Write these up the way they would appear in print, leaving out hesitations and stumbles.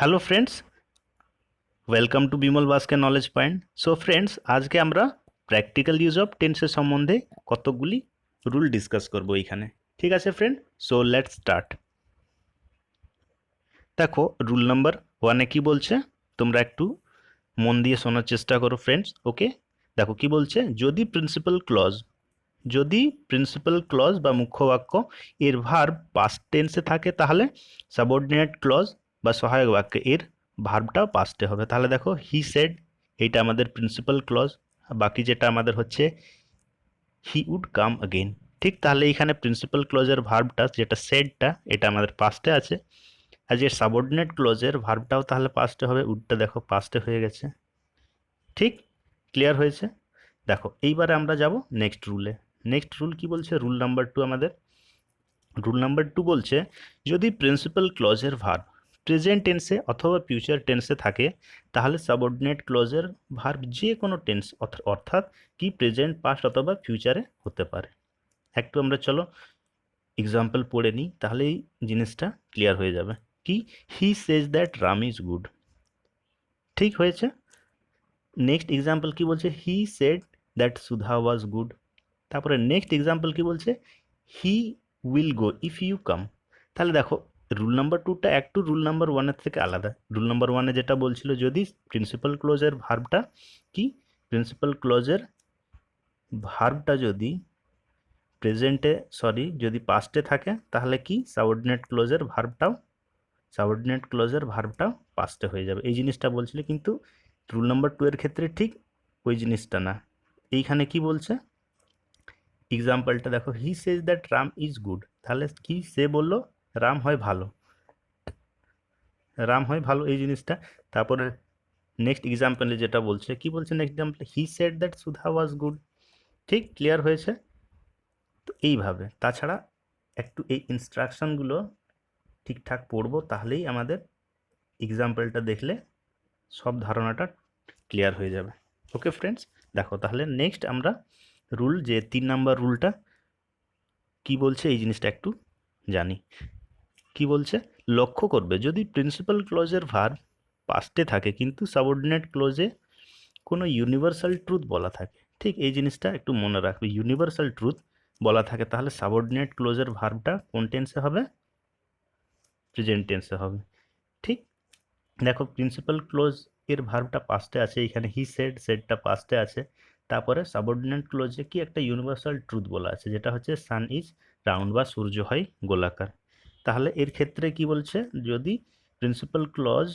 Hello friends, welcome to Bimal Baske knowledge point. So friends, আজকে আমরা practical use of টেন্সের সম্বন্ধে কতগুলি রুল ডিসকাস করব এইখানে। ঠিক আছে ফ্রেন্ড, সো লেটস স্টার্ট। দেখো রুল নাম্বার ওয়ানে কি বলছে, তোমরা একটু মন দিয়ে শোনার চেষ্টা করো ফ্রেন্ডস। ওকে, দেখো কি বলছে, যদি প্রিন্সিপাল ক্লজ বা মুখ্য বাক্য এর ভার্ব পাস্ট টেন্সে থাকে তাহলে সাবঅর্ডিনেট ক্লজ বা সহায়ক বাক্যে এর ভার্বটাও পাস্টে হবে। তাহলে দেখো হি সেড, এইটা আমাদের প্রিন্সিপাল ক্লজ, বাকি যেটা আমাদের হচ্ছে হি উড কাম अगेन। ঠিক, তাহলে এইখানে প্রিন্সিপাল ক্লজের ভার্বটা যেটা সেডটা এটা আমাদের পাস্টে আছে, আর যে সাবঅর্ডিনেট ক্লজের ভার্বটাও তাহলে পাস্টে হবে, উডটা দেখো পাস্টে হয়ে গেছে। ঠিক, ক্লিয়ার হয়েছে। দেখো এইবারে আমরা যাব নেক্সট রুলে। নেক্সট রুল কি বলছে, রুল নাম্বার 2 আমাদের। রুল নাম্বার 2 বলছে, যদি প্রিন্সিপাল ক্লজের ভার্ব প্রেজেন্ট টেন্সে অথবা ফিউচার টেন্সে থাকে তাহলে সাবঅর্ডিনেট ক্লজের ভার্ব যে কোনো টেন্স অর্থাৎ কি প্রেজেন্ট পাস্ট অথবা ফিউচারে হতে পারে। একটু আমরা চলো এক্সাম্পল পড়ে নিই, তাহলে এই জিনিসটা ক্লিয়ার হয়ে যাবে। কি, he says that Ram is good. ঠিক হয়েছে। নেক্সট এক্সাম্পল কি বলছে, he said that Sudha was good. তারপরে নেক্সট এক্সাম্পল কি বলছে, he will go if you come. তাহলে দেখো রুল নাম্বার 2টা একটু রুল নাম্বার 1-এর থেকে আলাদা। রুল নাম্বার 1-এ যেটা বলছিল, যদি প্রিন্সিপাল ক্লোজের ভার্বটা কি, প্রিন্সিপাল ক্লোজের ভার্বটা যদি যদি পাস্টে থাকে তাহলে কি সাবঅর্ডিনেট ক্লোজের ভার্বটাও পাস্টে হয়ে যাবে, এই জিনিসটা বলছিল। কিন্তু রুল নাম্বার 2 এর ক্ষেত্রে ঠিক ওই জিনিসটা না। এইখানে কি বলছে, এক্সাম্পলটা দেখো, he says that Ram is good. তাহলে কি, সে বললো রাম হয় ভালো, এই জিনিসটা। তারপরে নেক্সট এক্সাম্পলে যেটা বলছে, কি বলছে নেক্সট এক্সাম্পলে, he said that Sudha was good. ঠিক, ক্লিয়ার হয়েছে। তো এইভাবে, তাছাড়া একটু এই ইনস্ট্রাকশনগুলো ঠিকঠাক পড়বো, তাহলেই আমাদের এক্সাম্পলটা দেখলে সব ধারণাটা ক্লিয়ার হয়ে যাবে। ওকে ফ্রেন্ডস, দেখো তাহলে নেক্সট আমরা রুল, যে 3 নাম্বার রুলটা কি বলছে এই জিনিসটা একটু জানি। কি বলছে, লক্ষ্য করবে যদি প্রিন্সিপাল ক্লজের ভার্ব পাস্টে থাকে কিন্তু সাবঅর্ডিনেট ক্লজে কোনো ইউনিভার্সাল ট্রুথ বলা থাকে। ঠিক, এই জিনিসটা একটু মনে রাখবে, ইউনিভার্সাল ট্রুথ বলা থাকে তাহলে সাবঅর্ডিনেট ক্লজের ভার্বটা কোন টেন্সে হবে, প্রেজেন্ট টেন্সে হবে। ঠিক, দেখো প্রিন্সিপাল ক্লোজ এর ভার্বটা পাস্টে আছে, এখানে হি সেড, সেডটা পাস্টে আছে। তারপরে সাবঅর্ডিনেট ক্লোজে কি একটা ইউনিভার্সাল ট্রুথ বলা আছে, যেটা হচ্ছে সান ইজ রাউন্ড বা সূর্য হয় গোলাকার। তাহলে এর ক্ষেত্রে কি বলছে, যদি প্রিন্সিপাল ক্লজ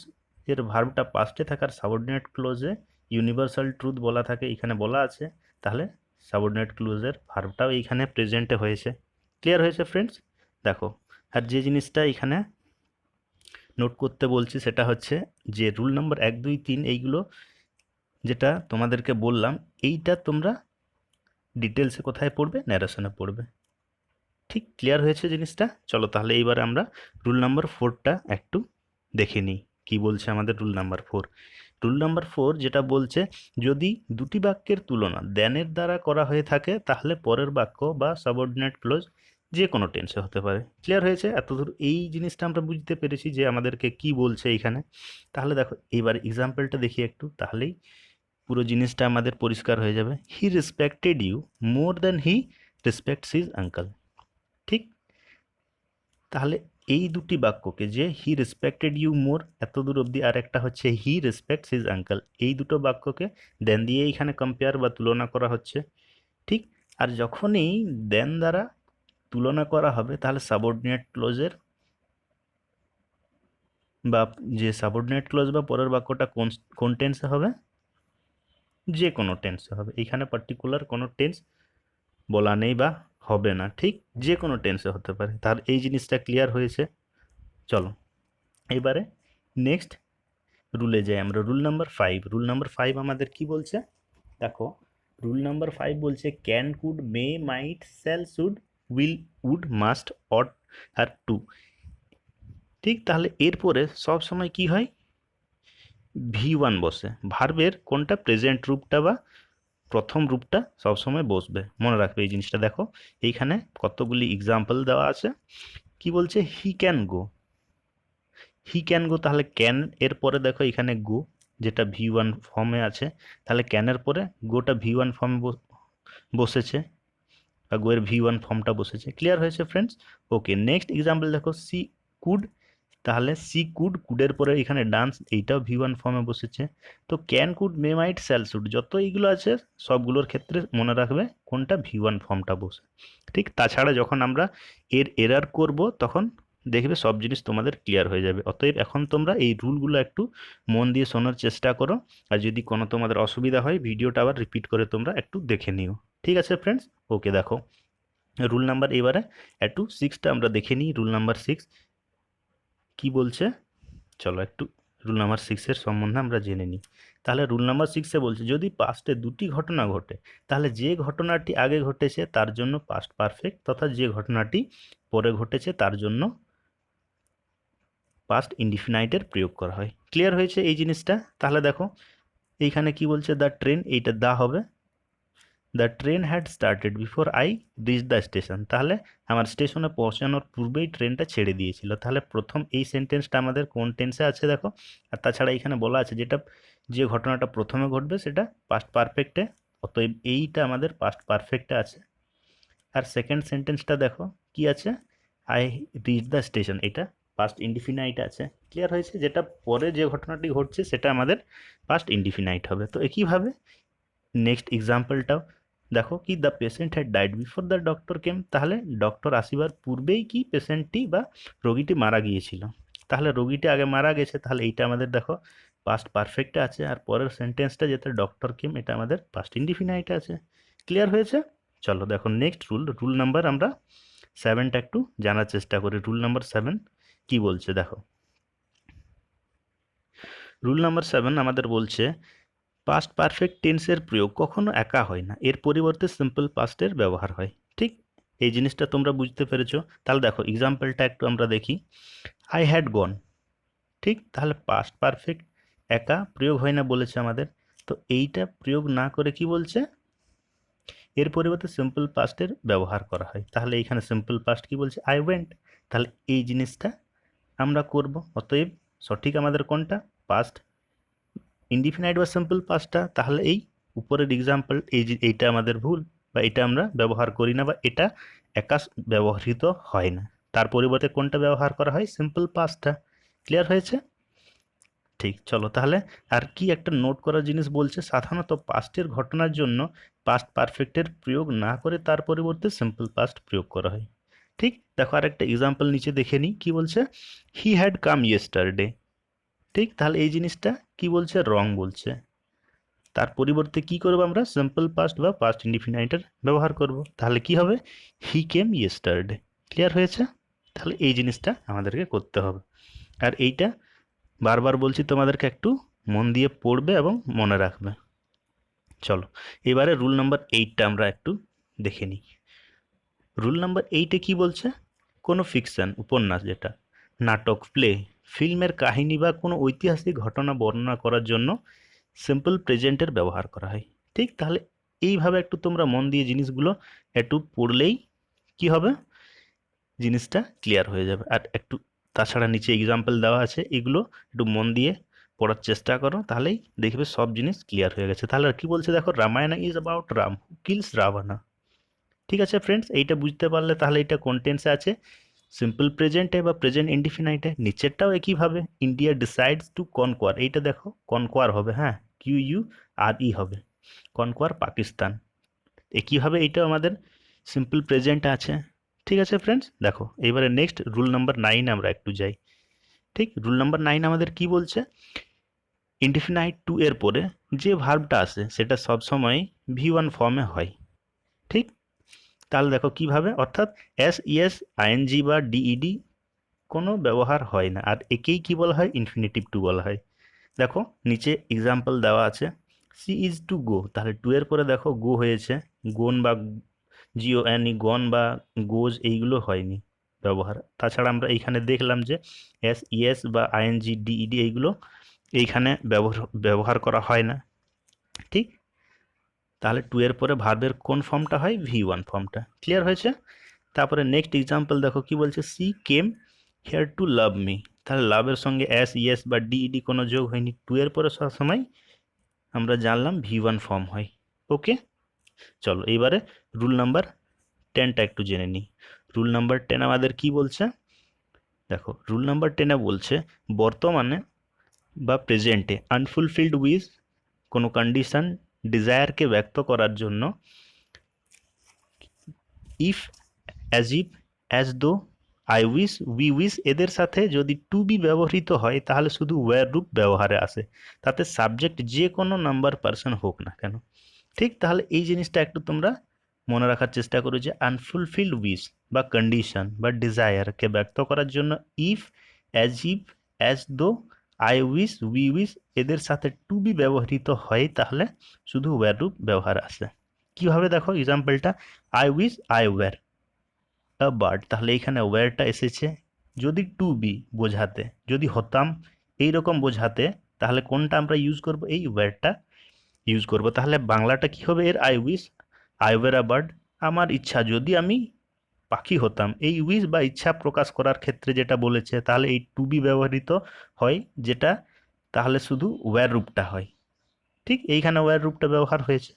এর ভার্বটা পাস্টে থাকার সাবঅর্ডিনেট ক্লোজে ইউনিভার্সাল ট্রুথ বলা থাকে, এখানে বলা আছে, তাহলে সাবঅর্ডিনেট ক্লোজের ভার্বটাও এইখানে প্রেজেন্টে হয়েছে। ক্লিয়ার হয়েছে ফ্রেন্ডস। দেখো, আর যে জিনিসটা এখানে নোট করতে বলছি সেটা হচ্ছে যে রুল নাম্বার 1, 2, 3 এইগুলো যেটা তোমাদেরকে বললাম, এইটা তোমরা ডিটেলসে কোথায় পড়বে, ন্যারেশনে পড়বে। ঠিক, ক্লিয়ার হয়েছে জিনিসটা। চলো তাহলে এইবার আমরা রুল নাম্বার 4টা একটু দেখে নিই কি বলছে আমাদের রুল নাম্বার 4। রুল নাম্বার 4 যেটা বলছে, যদি দুটি বাক্যের তুলনা দেনের দ্বারা করা হয়ে থাকে তাহলে পরের বাক্য বা সাবঅর্ডিনেট ক্লোজ যে কোনো টেন্সে হতে পারে। ক্লিয়ার হয়েছে এতদূর, এই জিনিসটা আমরা বুঝতে পেরেছি যে আমাদেরকে কি বলছে এইখানে। তাহলে দেখো এইবার এক্সাম্পলটা দেখি একটু, তাহলেই পুরো জিনিসটা আমাদের পরিষ্কার হয়ে যাবে। He respected you more than he respects his uncle. ঠিক, তাহলে এই দুটি বাক্যকে, যে হি রেসপেক্টেড ইউ মোর এতদূর অবধি, আর একটা হচ্ছে হি রেসপেক্টস হিজ আঙ্কেল, এই দুটো বাক্যকে দেন দিয়ে এখানে কম্পেয়ার বা তুলনা করা হচ্ছে। ঠিক, আর যখনই দেন দ্বারা তুলনা করা হবে তাহলে সাবঅর্ডিনেট ক্লোজের বা যে সাবঅর্ডিনেট ক্লোজ বা পরের বাক্যটা কোন কোন টেন্সে হবে, যে কোনো টেন্সে হবে। এখানে পার্টিকুলার কোনো টেন্স বলা নেই বা হবে না। ঠিক, যে কোনো টেন্সে হতে পারে। তার এই জিনিসটা ক্লিয়ার হয়েছে। চলো এবারে নেক্সট রুলে যাই আমরা। Rule number 5। রুল নাম্বার 5 আমাদের কি বলছে, দেখো রুল নাম্বার 5 বলছে, can, could, may, might, shall, should, will, would, must, ought আর টু। ঠিক, তাহলে এরপরে সব সময় কি হয়, V1 বসে। ভার্বের কোনটা, প্রেজেন্ট রূপটা বা প্রথম রূপটা সবসময় বসবে, মনে রাখবে এই জিনিসটা। দেখো এইখানে কতগুলি এক্সাম্পল দেওয়া আছে। কি বলছে, he can go, he can go, তাহলে ক্যান এর পরে দেখো এখানে গো যেটা V1 ফর্মে আছে, তাহলে ক্যানের পরে গোটা V1 ফর্মে বসেছে বা গোয়ের V1 ফর্মটা বসেছে। ক্লিয়ার হয়েছে ফ্রেন্ডস? ওকে, নেক্সট এক্সাম্পল দেখো সি কুড, তাহলে সি কুড, কুডের পরে এখানে ডান্স, এইটাও V1 ফর্মে বসেছে। তো can could may might shall should, যত এইগুলো আছে সবগুলোর ক্ষেত্রে মনে রাখবে কোনটা V1 ফর্মটা বসে। ঠিক, তাছাড়া যখন আমরা এরার করব তখন দেখবে সব জিনিস তোমাদের ক্লিয়ার হয়ে যাবে। অতএব এখন তোমরা এই রুলগুলো একটু মন দিয়ে শোনার চেষ্টা করো, আর যদি কোনো তোমাদের অসুবিধা হয় ভিডিওটা আবার রিপিট করে তোমরা একটু দেখে নিও। ঠিক আছে ফ্রেন্ডস? ওকে, দেখো রুল নাম্বার এবারে একটু 6টা আমরা দেখে নিই। রুল নাম্বার 6 কি বলছে, চলো একটু রুল নাম্বার 6-এর সম্বন্ধে আমরা জেনে নিই। তাহলে রুল নাম্বার 6-এ বলছে যদি পাস্টে দুটি ঘটনা ঘটে তাহলে যে ঘটনাটি আগে ঘটেছে তার জন্য পাস্ট পারফেক্ট, তথা যে ঘটনাটি পরে ঘটেছে তার জন্য পাস্ট ইনডিফিনাইটের প্রয়োগ করা হয়। ক্লিয়ার হয়েছে এই জিনিসটা? তাহলে দেখো এইখানে কি বলছে, দ্য ট্রেন, এইটা দা হবে, the train had started before I reach the station, তাহলে আমার স্টেশনে পৌঁছানোর পূর্বেই ট্রেনটা ছেড়ে দিয়েছিল। তাহলে প্রথম এই সেন্টেন্সটা আমাদের কোন টেন্সে আছে দেখো, আর তাছাড়া এখানে বলা আছে যেটা যে ঘটনাটা প্রথমে ঘটবে সেটা পাস্ট পারফেক্টে, অতএব এইটা আমাদের পাস্ট পারফেক্টে আছে। আর সেকেন্ড সেন্টেন্সটা দেখো কি আছে, আই রিচ দ্য স্টেশন, এটা পাস্ট ইনডিফিনাইট আছে। ক্লিয়ার হয়েছে? যেটা পরে যে ঘটনাটি ঘটছে সেটা আমাদের পাস্ট ইনডিফিনাইট হবে। তো একইভাবে নেক্সট এক্সাম্পলটাও দেখো কি, the patient had died before the doctor came, তাহলে ডক্টর আসিবার পূর্বেই কি পেশেন্টটি বা রোগীটি মারা গিয়েছিল। তাহলে রোগীটি আগে মারা গেছে, তাহলে এইটা আমাদের দেখো পাস্ট পারফেক্টে আছে। আর পরের সেন্টেন্সটা যেটা ডক্টর কেম, এটা আমাদের পাস্ট ইনডিফিনাইটে আছে। ক্লিয়ার হয়েছে? চলো দেখো নেক্সট রুল নাম্বার আমরা 7টা একটু জানার চেষ্টা করি। রুল নাম্বার 7 কি বলছে দেখো, রুল নাম্বার 7 আমাদের বলছে পাস্ট পারফেক্ট টেন্সের প্রয়োগ কখনো একা হয় না, এর পরিবর্তে সিম্পল পাস্টের ব্যবহার হয়। ঠিক, এই জিনিসটা তোমরা বুঝতে পেরেছো? তাহলে দেখো এক্সাম্পলটা একটু আমরা দেখি। আই হ্যাড গন, ঠিক, তাহলে পাস্ট পারফেক্ট একা প্রয়োগ হয় না বলেছে আমাদের, তো এইটা প্রয়োগ না করে কি বলছে, এর পরিবর্তে সিম্পল পাস্টের ব্যবহার করা হয়। তাহলে এইখানে সিম্পল পাস্ট কি বলছে, আই ওয়েন্ট, তাহলে এই জিনিসটা আমরা করব। অতএব সঠিক আমাদের কোনটা, পাস্ট ইনডিফিনাইট বা সিম্পল পাস্টটা। তাহলে এই উপরের এক্সাম্পল এইটা আমাদের ভুল, বা এটা আমরা ব্যবহার করি না, বা এটা একা ব্যবহৃত হয় না। তার পরিবর্তে কোনটা ব্যবহার করা হয়, সিম্পল পাস্টটা। ক্লিয়ার হয়েছে? ঠিক, চলো তাহলে আর কি একটা নোট করার জিনিস বলছে, সাধারণত পাস্টের ঘটনার জন্য পাস্ট পারফেক্টের প্রয়োগ না করে তার পরিবর্তে সিম্পল পাস্ট প্রয়োগ করা হয়। ঠিক, দেখো আর একটা এক্সাম্পল নিচে দেখে নিই কি বলছে, হি হ্যাড কাম ইয়েস্টারডে, ঠিক, তাহলে এই জিনিসটা কি বলছে, রং বলছে। তার পরিবর্তে কি করব আমরা, সিম্পল পাস্ট বা পাস্ট ইনডিফিনাইটের ব্যবহার করব। তাহলে কি হবে, হি কেম ইয়েস্টারডে। ক্লিয়ার হয়েছে? তাহলে এই জিনিসটা আমাদেরকে করতে হবে। আর এইটা বারবার বলছি তোমাদেরকে একটু মন দিয়ে পড়বে এবং মনে রাখবে। চলো এবারে রুল নাম্বার 8টা আমরা একটু দেখে নিই। রুল নাম্বার 8-এ কি বলছে, কোনো ফিকশন, উপন্যাস যেটা, নাটক, প্লে, ফিল্মের কাহিনী বা কোনো ঐতিহাসিক ঘটনা বর্ণনা করার জন্য সিম্পল প্রেজেন্টের ব্যবহার করা হয়। ঠিক, তাহলে এইভাবে একটু তোমরা মন দিয়ে জিনিসগুলো একটু পড়লেই কি হবে, জিনিসটা ক্লিয়ার হয়ে যাবে। আর একটু তাছাড়া নিচে এক্সাম্পল দেওয়া আছে, এগুলো একটু মন দিয়ে পড়ার চেষ্টা করো, তাহলেই দেখবে সব জিনিস ক্লিয়ার হয়ে গেছে। তাহলে আর কি বলছে দেখো, Ramayana is about Ram who kills Ravana. ঠিক আছে ফ্রেন্ডস, এইটা বুঝতে পারলে তাহলে এটা কোন টেন্সে আছে, সিম্পল প্রেজেন্টে বা প্রেজেন্ট ইনডিফিনাইটে। নিচেরটাও একইভাবে, ইন্ডিয়া ডিসাইডস টু কনকোয়ার, এইটা দেখো কনকোয়ার হবে, হ্যাঁ QURE হবে, কনকোয়ার পাকিস্তান। একইভাবে এইটাও আমাদের সিম্পল প্রেজেন্ট আছে। ঠিক আছে ফ্রেন্ডস, দেখো এবারে নেক্সট রুল নাম্বার 9 আমরা একটু যাই। ঠিক, রুল নাম্বার 9 আমাদের কি বলছে, ইনডিফিনাইট টু এর পরে যে ভার্বটা আসে সেটা সবসময় V1 ফর্মে হয়। ঠিক, তাহলে দেখো কিভাবে, অর্থাৎ SES ING বা DED কোনো ব্যবহার হয় না, আর একেই কি বলা হয়, ইনফিনিটিভ টু বলা হয়। দেখো নিচে এক্সাম্পল দেওয়া আছে, সি ইজ টু গো, তাহলে টু এর পরে দেখো গো হয়েছে, গোন বা GONE, গন বা গোজ এইগুলো হয়নি ব্যবহার। তাছাড়া আমরা এইখানে দেখলাম যে SES বা ING DED এইগুলো এইখানে ব্যবহার করা হয় না। ঠিক, তাহলে টু এর পরে ভার্বের কোন ফর্মটা হয়, V1 ফর্মটা। ক্লিয়ার হয়েছে? তারপরে নেক্সট এক্সাম্পল দেখো কি বলছে, she came here two love me, তাহলে লাভের সঙ্গে এস ইয়েস বা ডি কোনো যোগ হয়নি, টু এর পরে সবসময় আমরা জানলাম V1 ফর্ম হয়। ওকে, চলো এবারে রুল নাম্বার 10টা একটু জেনে নিই। রুল নাম্বার 10 আমাদের কি বলছে দেখো, রুল নাম্বার 10 বলছে বর্তমানে বা প্রেজেন্টে আনফুলফিল্ড উইশ কোনো কন্ডিশন ডিজায়ারকে ব্যক্ত করার জন্য if, as if, as though, I wish, we wish এদের সাথে যদি টু বি ব্যবহৃত হয় তাহলে শুধু ওয়্যার রূপ ব্যবহারে আসে, তাতে সাবজেক্ট যে কোনো নাম্বার পার্সন হোক না কেন। ঠিক, তাহলে এই জিনিসটা একটু তোমরা মনে রাখার চেষ্টা করো যে আনফুলফিল্ড উইশ বা কন্ডিশন বা ডিজায়ারকে ব্যক্ত করার জন্য if, if, as though, I wish, we wish এদের সাথে টু বি ব্যবহৃত হয় তাহলে শুধু ওয়্যার রূপ ব্যবহার আসে। কীভাবে দেখো এক্সাম্পলটা, I wish I were a bird, তাহলে এখানে ওয়্যারটা এসেছে যদি টু বি বোঝাতে, যদি হতাম এইরকম বোঝাতে, তাহলে কোনটা আমরা ইউজ করব, এই ওয়্যারটা ইউজ করব। তাহলে বাংলাটা কি হবে এর, I wish I were a bird, আমার ইচ্ছা যদি আমি পাখি হতাম। এই উইশ বা ইচ্ছা প্রকাশ করার ক্ষেত্রে যেটা বলেছে, তাহলে এই টু বি ব্যবহৃত হয় যেটা, তাহলে শুধু ওয়্যার রূপটা হয়। ঠিক, এইখানে ওয়্যার রূপটা ব্যবহার হয়েছে।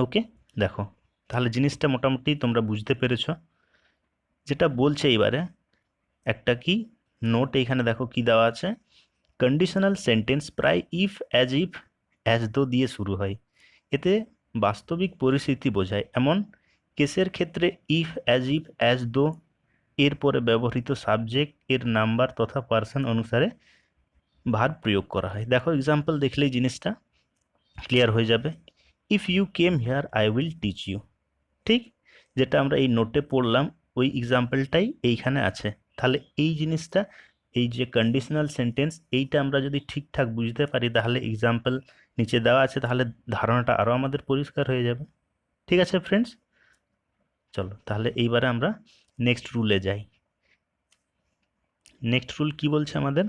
ওকে, দেখো তাহলে জিনিসটা মোটামুটি তোমরা বুঝতে পেরেছো। যেটা বলছে এবারে একটা কি নোট, এইখানে দেখো কি দেওয়া আছে, কন্ডিশনাল সেন্টেন্স প্রায় ইফ, অ্যাজ দো দিয়ে শুরু হয়। এতে বাস্তবিক পরিস্থিতি বোঝায় এমন কেসের ক্ষেত্রে ইফ, অ্যাজ দো এর পরে ব্যবহৃত সাবজেক্ট এর নাম্বার তথা পার্সন অনুসারে ভার্ব প্রয়োগ করা হয়। দেখো এক্সাম্পল দেখলেই জিনিসটা ক্লিয়ার হয়ে যাবে। If you came here I will teach you. ঠিক, যেটা আমরা এই নোটে পড়লাম ওই এক্সাম্পলটাই এইখানে আছে। তাহলে এই জিনিসটা, এই যে কন্ডিশনাল সেন্টেন্স, এইটা আমরা যদি ঠিকঠাক বুঝতে পারি তাহলে এক্সাম্পল নিচে দেওয়া আছে, তাহলে ধারণাটা আরও আমাদের পরিষ্কার হয়ে যাবে। ঠিক আছে ফ্রেন্ডস, চলো তাহলে এইবারে আমরা নেক্সট রুলে যাই। নেক্সট রুল কি বলছে আমাদের,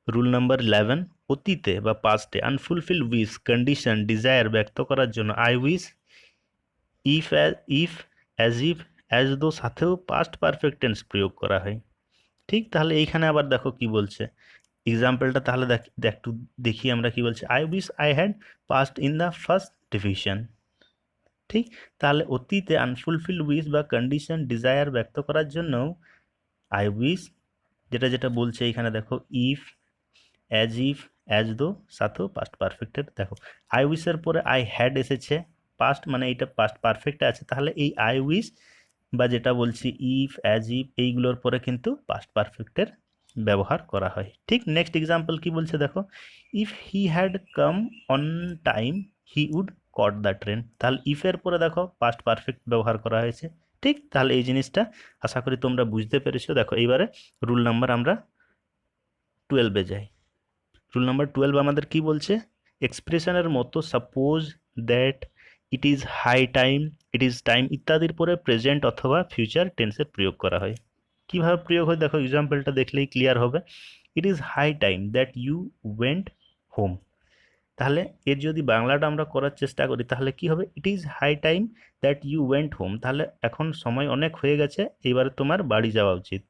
রুল নাম্বার 11, অতীতে বা পাস্টে আনফুলফিল উইশ কন্ডিশন ডিজায়ার ব্যক্ত করার জন্য I wish, if, as if, as though সাথেও পাস্ট পারফেক্ট টেন্স প্রয়োগ করা হয়। ঠিক, তাহলে এইখানে আবার দেখো কি বলছে এক্সাম্পলটা, তাহলে একটু দেখি আমরা কি বলছে, I wish I had passed in the first division. ঠিক, তাহলে অতীতে আনফুলফিল উইশ বা কন্ডিশন ডিজায়ার ব্যক্ত করার জন্য আই উইশ যেটা বলছে এখানে দেখো, ইফ, অ্যাজ দো সাথেও পাস্ট পারফেক্টের, দেখো আই উইশের পরে আই হ্যাড এসেছে, পাস্ট মানে এটা পাস্ট পারফেক্টে আছে, তাহলে এই আই উইশ বা যেটা বলছি ইফ, ইফ এইগুলোর পরে কিন্তু পাস্ট পারফেক্টের ব্যবহার করা হয়। ঠিক, নেক্সট এক্সাম্পল কি বলছে দেখো, if he had come on time he would caught the train, তাহলে ইফের পরে দেখো পাস্ট পারফেক্ট ব্যবহার করা হয়েছে। ঠিক, তাহলে এই জিনিসটা আশা করি তোমরা বুঝতে পেরেছো। দেখো এইবারে রুল নাম্বার আমরা 12-এ যাই। রুল নাম্বার 12 আমাদের কি বলছে, এক্সপ্রেশনের মতো suppose, that, it is high time, it is time ইত্যাদির পরে প্রেজেন্ট অথবা ফিউচার টেন্সের প্রয়োগ করা হয়। কিভাবে প্রয়োগ হয় দেখো এক্সাম্পলটা দেখলেই ক্লিয়ার হবে। It is high time that you went home, তাহলে এর যদি বাংলাটা আমরা করার চেষ্টা করি তাহলে কি হবে, it is high time that you went home, তাহলে এখন সময় অনেক হয়ে গেছে, এবারে তোমার বাড়ি যাওয়া উচিত।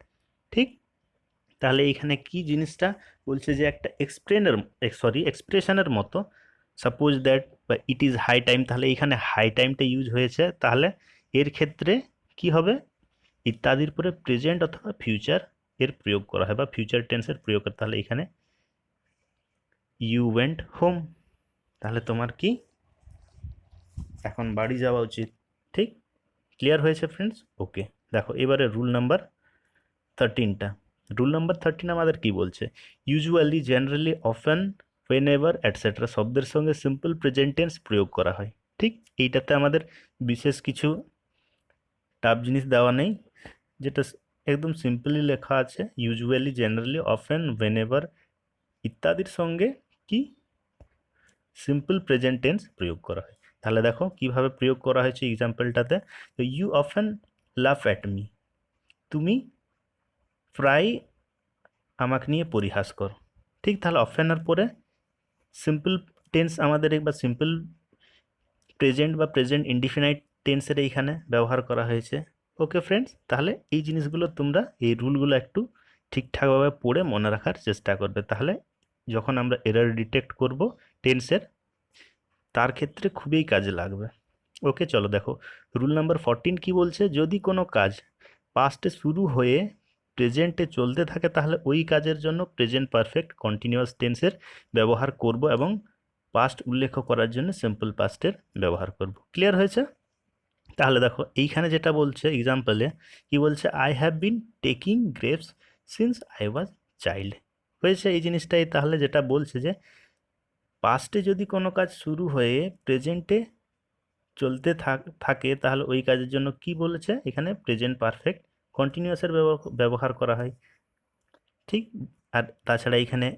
ঠিক, তাহলে এইখানে কি জিনিসটা বলছে যে একটা এক্সপ্রেশনের মতো সাপোজ দ্যাট বা ইট ইজ হাই টাইম, তাহলে এইখানে হাই টাইমটা ইউজ হয়েছে, তাহলে এর ক্ষেত্রে কি হবে, ইত্যাদির পরে প্রেজেন্ট অথবা ফিউচার এর প্রয়োগ করা হয় বা ফিউচার টেন্সের প্রয়োগ করে, তাহলে এখানে ইউ ওয়েন্ট হোম, তাহলে তোমার কি এখন বাড়ি যাওয়া উচিত। ঠিক, ক্লিয়ার হয়েছে ফ্রেন্ডস। ওকে, দেখো এবারে রুল নাম্বার 13টা। রুল নাম্বার 13 আমাদের কি বলছে, ইউজুয়ালি, জেনারেলি, অফেন, হোয়েনেভার অ্যাটসেট্রা শব্দের সঙ্গে সিম্পল প্রেজেন্ট টেন্স প্রয়োগ করা হয়। ঠিক, এইটাতে আমাদের বিশেষ কিছু টাফ জিনিস দেওয়া নেই, যেটা একদম সিম্পলি লেখা আছে, ইউজুয়ালি, জেনারেলি, অফেন, হোয়েনেভার ইত্যাদির সঙ্গে কি সিম্পল প্রেজেন্ট টেন্স প্রয়োগ করা হয়। তাহলে দেখো কিভাবে প্রয়োগ করা হয়েছে এক্সাম্পলটাতে, তো you often laugh at me, তুমি প্রায় আমাকে নিয়ে পরিহাস কর। ঠিক, তাহলে অফেনের পরে সিম্পল টেন্স আমাদের বা সিম্পল প্রেজেন্ট বা প্রেজেন্ট ইনডিফিনাইট টেন্সের এইখানে ব্যবহার করা হয়েছে। ওকে ফ্রেন্ডস, তাহলে এই জিনিসগুলো তোমরা এই রুলগুলো একটু ঠিকঠাকভাবে পড়ে মনে রাখার চেষ্টা করবে, তাহলে যখন আমরা এরর ডিটেক্ট করব টেন্সের তার ক্ষেত্রে খুবই কাজে লাগবে। ওকে, চলো দেখো রুল নাম্বার 14 কি বলছে, যদি কোনো কাজ পাস্টে শুরু হয়ে প্রেজেন্টে চলতে থাকে তাহলে ওই কাজের জন্য প্রেজেন্ট পারফেক্ট কন্টিনিউয়াস টেন্সের ব্যবহার করব এবং পাস্ট উল্লেখ করার জন্য সিম্পল পাস্টের ব্যবহার করব। ক্লিয়ার হয়েছে? তাহলে দেখো এইখানে যেটা বলছে এক্সাম্পলে কি বলছে, I have been taking grapes since I was child. হয়েছে এই জিনিসটাই, তাহলে যেটা বলছে যে পাস্টে যদি কোনো কাজ শুরু হয়ে প্রেজেন্টে চলতে থাকে তাহলে ওই কাজের জন্য কি বলেছে এখানে প্রেজেন্ট পারফেক্ট কন্টিনিউয়াসের ব্যবহার করা হয়। ঠিক, আর তাছাড়া এখানে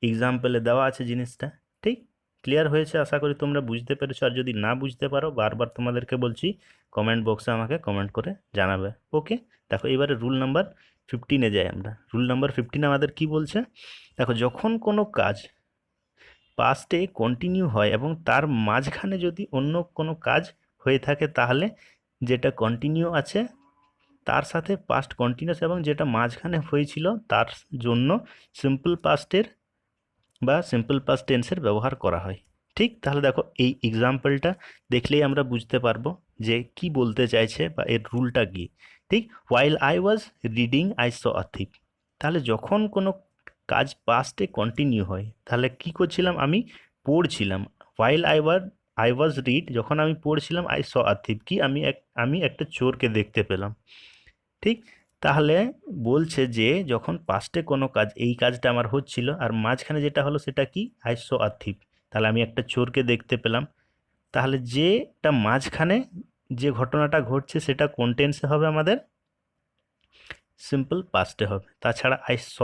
এক্সাম্পলে দেওয়া আছে জিনিসটা। ঠিক, ক্লিয়ার হয়েছে? আশা করি তোমরা বুঝতে পেরেছো। আর যদি না বুঝতে পারো বারবার তোমাদেরকে বলছি কমেন্ট বক্সে আমাকে কমেন্ট করে জানাবে। ওকে, দেখো এবারে রুল নাম্বার 15-এ যাই আমরা। রুল নাম্বার 15 আমাদের কি বলছে, দেখো যখন কোনো কাজ পাস্টে কন্টিনিউ হয় এবং তার মাঝখানে যদি অন্য কোনো কাজ হয়ে থাকে তাহলে যেটা কন্টিনিউ আছে তার সাথে পাস্ট কন্টিনিউয়াস এবং যেটা মাঝখানে হয়েছিল তার জন্য সিম্পল পাস্টের বা সিম্পল পাস্ট টেন্সের ব্যবহার করা হয়। ঠিক, তাহলে দেখো এই এক্সাম্পলটা দেখলেই আমরা বুঝতে পারবো যে কি বলতে চাইছে বা এর রুলটা কি। ঠিক, while I was reading I saw আ থিপ, তাহলে যখন কোনো কাজ পাস্টে কন্টিনিউ হয় তাহলে কি করছিলাম, আমি পড়ছিলাম। হোয়াইল আই ওয়াজ রিড, যখন আমি পড়ছিলাম, আই স আ থিপ কি আমি একটা চোরকে দেখতে পেলাম। ঠিক, তাহলে বলছে যে যখন পাস্টে কোনো কাজ, এই কাজটা আমার হচ্ছিল আর মাঝখানে যেটা হলো সেটা কি, আই স আ থিপ, তাহলে আমি একটা চোরকে দেখতে পেলাম। তাহলে যেটা মাঝখানে যে ঘটনাটা ঘটছে সেটা কোন টেন্সে হবে আমাদের, সিম্পল পাস্টে হবে। তাছাড়া আই স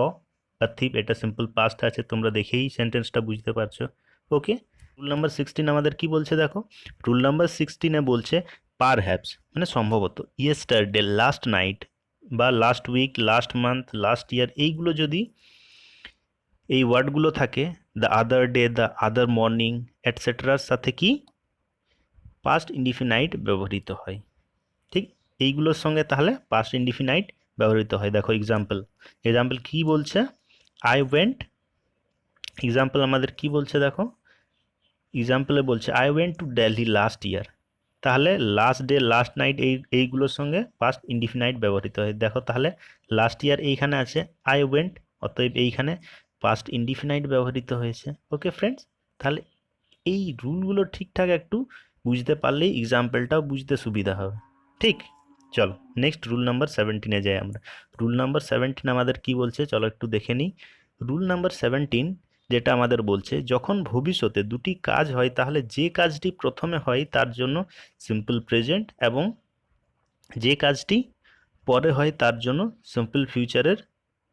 আ থিপ এটা সিম্পল পাস্ট আছে, তোমরা দেখেই সেন্টেন্সটা বুঝতে পারছো। ওকে, রুল নাম্বার 16 আমাদের কি বলছে দেখো, রুল নাম্বার 16-এ বলছে পারহ্যাপস মানে সম্ভবত, ইয়েস্টারডে, লাস্ট নাইট বা last week, last month, last year, এইগুলো যদি এই ওয়ার্ডগুলো থাকে, the other day, the other morning এটসেট্রার সাথে কি পাস্ট ইনডিফিনাইট ব্যবহৃত হয়। ঠিক, এইগুলোর সঙ্গে তাহলে পাস্ট ইনডিফিনাইট ব্যবহৃত হয়। দেখো এক্সাম্পল কি বলছে, আই ওয়েন্ট, এক্সাম্পল আমাদের কি বলছে দেখো, এক্সাম্পলে বলছে I went to Delhi last year, তাহলে লাস্ট ডে, লাস্ট নাইট এইগুলোর সঙ্গে পাস্ট ইনডিফিনাইট ব্যবহৃত হয়। দেখো তাহলে লাস্ট ইয়ার এইখানে আছে আই ওয়েন্ট, অতএব এইখানে পাস্ট ইনডিফিনাইট ব্যবহৃত হয়েছে। ওকে ফ্রেন্ডস, তাহলে এই রুলগুলো ঠিকঠাক একটু বুঝতে পারলেই এক্সাম্পলটাও বুঝতে সুবিধা হবে। ঠিক, চলো নেক্সট রুল নাম্বার 17-এ যাই আমরা। রুল নাম্বার 17 আমাদের কি বলছে চলো একটু দেখে নিই। রুল নাম্বার 17 যেটা আমাদের বলছে, যখন ভবিষ্যতে দুটি কাজ হয় তাহলে যে কাজটি প্রথমে হয় তার জন্য সিম্পল প্রেজেন্ট এবং যে কাজটি পরে হয় তার জন্য সিম্পল ফিউচারের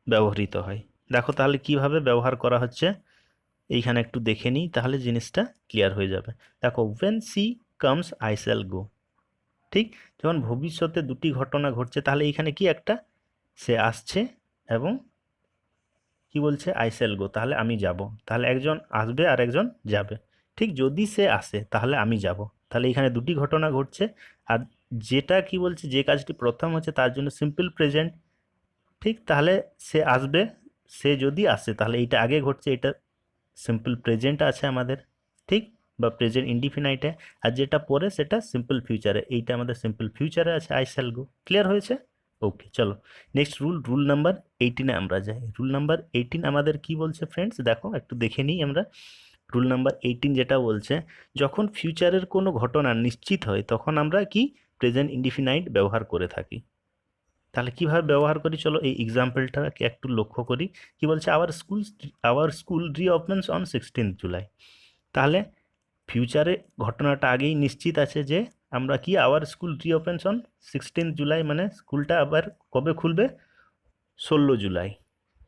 ব্যবহৃত হয়। দেখো তাহলে কিভাবে ব্যবহার করা হচ্ছে এইখানে একটু দেখে নিই, তাহলে জিনিসটা ক্লিয়ার হয়ে যাবে। দেখো when she comes I shall go. ঠিক, যখন ভবিষ্যতে দুটি ঘটনা ঘটছে তাহলে এইখানে কি একটা সে আসছে এবং কি বলছে আই শ্যাল গো, তাহলে আমি যাব, তাহলে একজন আসবে আর একজন যাবে। ঠিক, যদি সে আসে তাহলে আমি যাব, তাহলে এখানে দুটি ঘটনা ঘটছে আর যেটা কি বলছে যে কাজটি প্রথম হচ্ছে তার জন্য সিম্পল প্রেজেন্ট। ঠিক, তাহলে সে আসবে, সে যদি আসে তাহলে এইটা আগে ঘটছে, এটা সিম্পল প্রেজেন্ট আছে আমাদের। ঠিক, বা প্রেজেন্ট ইনডিফিনাইটে, আর যেটা পরে সেটা সিম্পল ফিউচারে, এইটা আমাদের সিম্পল ফিউচারে আছে আই শ্যাল গো। ক্লিয়ার হয়েছে? ওকে, চলো নেক্সট রুল নাম্বার 18-এ আমরা যাই। রুল নাম্বার 18 আমাদের কি বলছে ফ্রেন্ডস, দেখো একটু দেখে নিই আমরা। রুল নাম্বার 18 যেটা বলছে, যখন ফিউচারের কোনো ঘটনা নিশ্চিত হয় তখন আমরা কি প্রেজেন্ট ইনডিফিনাইট ব্যবহার করে থাকি। তাহলে কিভাবে ব্যবহার করি চলো এই এক্সাম্পলটাকে একটু লক্ষ্য করি। কি বলছে, our school reopens on 16th July. তাহলে ফিউচারে ঘটনাটা আগেই নিশ্চিত আছে যে আমরা কি our school reopens on 16th July, মানে স্কুলটা আবার কবে খুলবে, 16 জুলাই।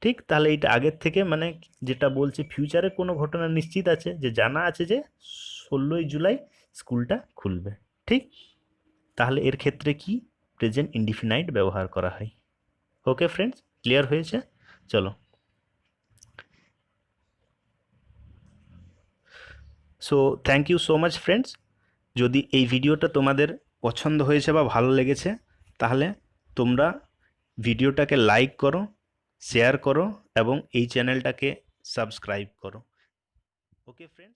ঠিক, তাহলে এইটা আগের থেকে মানে যেটা বলছে ফিউচারে কোনো ঘটনা নিশ্চিত আছে, যে জানা আছে যে 16ই জুলাই স্কুলটা খুলবে। ঠিক, তাহলে এর ক্ষেত্রে কি প্রেজেন্ট ইনডিফিনাইট ব্যবহার করা হয়। ওকে ফ্রেন্ডস, ক্লিয়ার হয়েছে? চলো, so thank you so much friends. যদি এই ভিডিওটা তোমাদের পছন্দ হয়েছে বা ভালো লেগেছে তাহলে তোমরা ভিডিওটাকে লাইক করো, শেয়ার করো এবং এই চ্যানেলটাকে সাবস্ক্রাইব করো। ওকে ফ্রেন্ড।